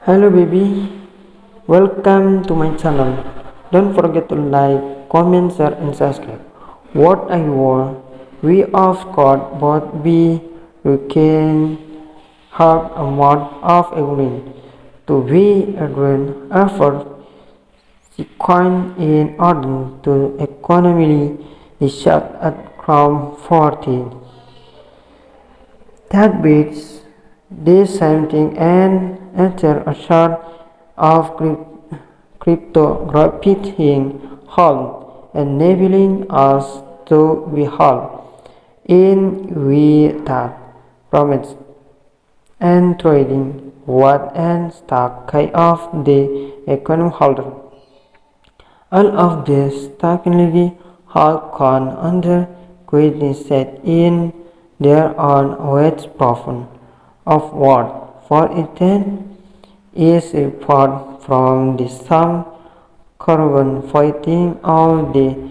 Hello baby, welcome to my channel. Don't forget to like, comment, share and subscribe. What I want, we of course both be we can have a month of agreeing to be a green effort sequence in order to economically result at Crown 14. That beats this same thing and enter a sort of cryptographic hold, enabling us to behold in without promise and trading what and stock of the economic holder. All of this technically hold con under greatly set in their own weight profound of what, for instance, is report from the sum carbon fighting of the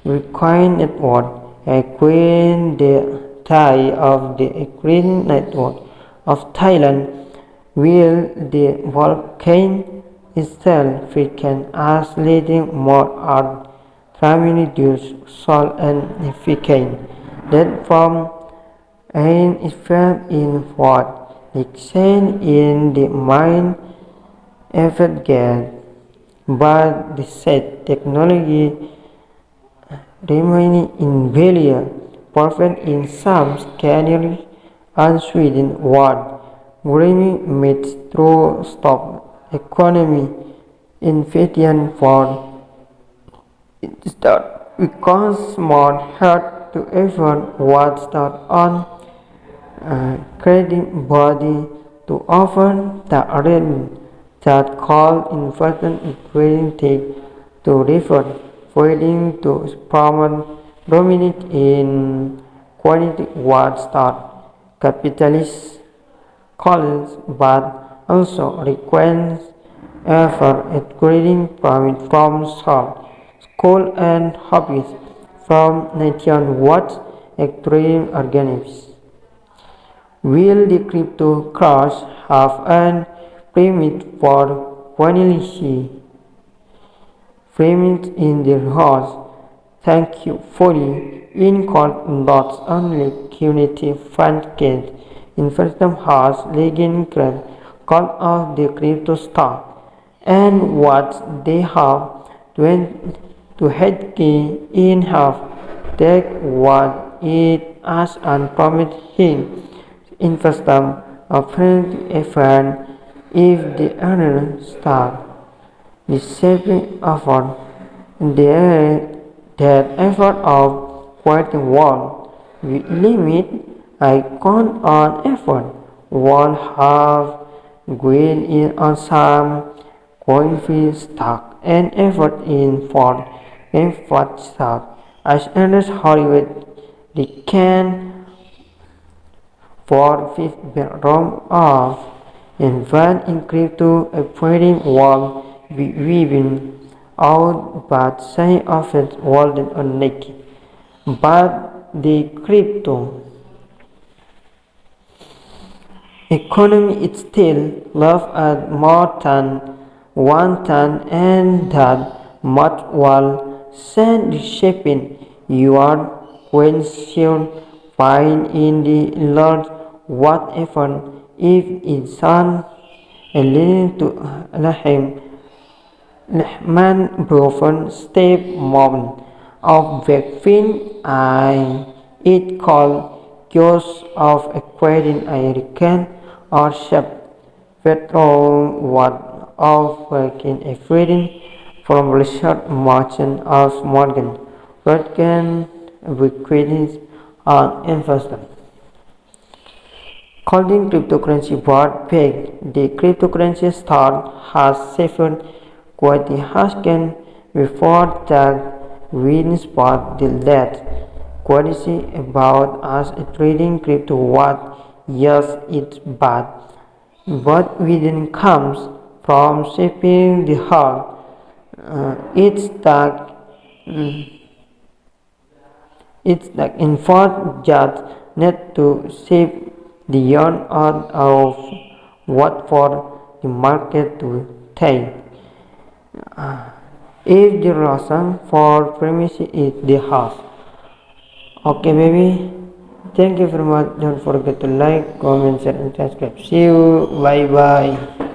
required network, equating the tie of the equine network of Thailand, will the volcano itself frequent as leading more art reduce salt and efficacy that from an effect in what exchange in the mind effort get, but the said technology remaining invaluable, perfect in some scenarios and Sweden what Grammy meets through stop economy inefficient for start because more hard to effort what start on credit body to offer the arrangement that call investment equity to refer failing to promote dominate in quality what start capitalist college but also requires effort at grading from school and hobbies from nation what extreme organisms. Will the crypto crash have an payment for vanity payment in the house? Thank you fully in court lots only community fund case in first house legal claim call of the crypto stock and what they have to head key in half take what it as and permit him in custom apparent effort if the owner start the saving effort that effort of quieting wall we limit icon on effort wall have green in on some coin fee stock and effort in for effort stock as Ernest Hollywood they can for fifth bedroom of and van in crypto operating wall weaving out but say of it walden on naked. But the crypto economy is still love at more than one ton and that much while send shaping your question find in the Lord whatever if it's an leading to Lehman broken step moment of vaccine I it called cures of acquiring American or ship petrol what of working a freedom from Richard Merchant of Morgan Working liquidities on investment. Calling cryptocurrency board peg the cryptocurrency start has suffered quite the Hasken before that we spot the lead quality about us trading crypto what yes it's bad but within comes from shaping the heart it's that in fact just need to shape the yarn out of what for the market to take. If the reason for premise is the house. Okay, baby. Thank you very much. Don't forget to like, comment, share, and subscribe. See you. Bye bye.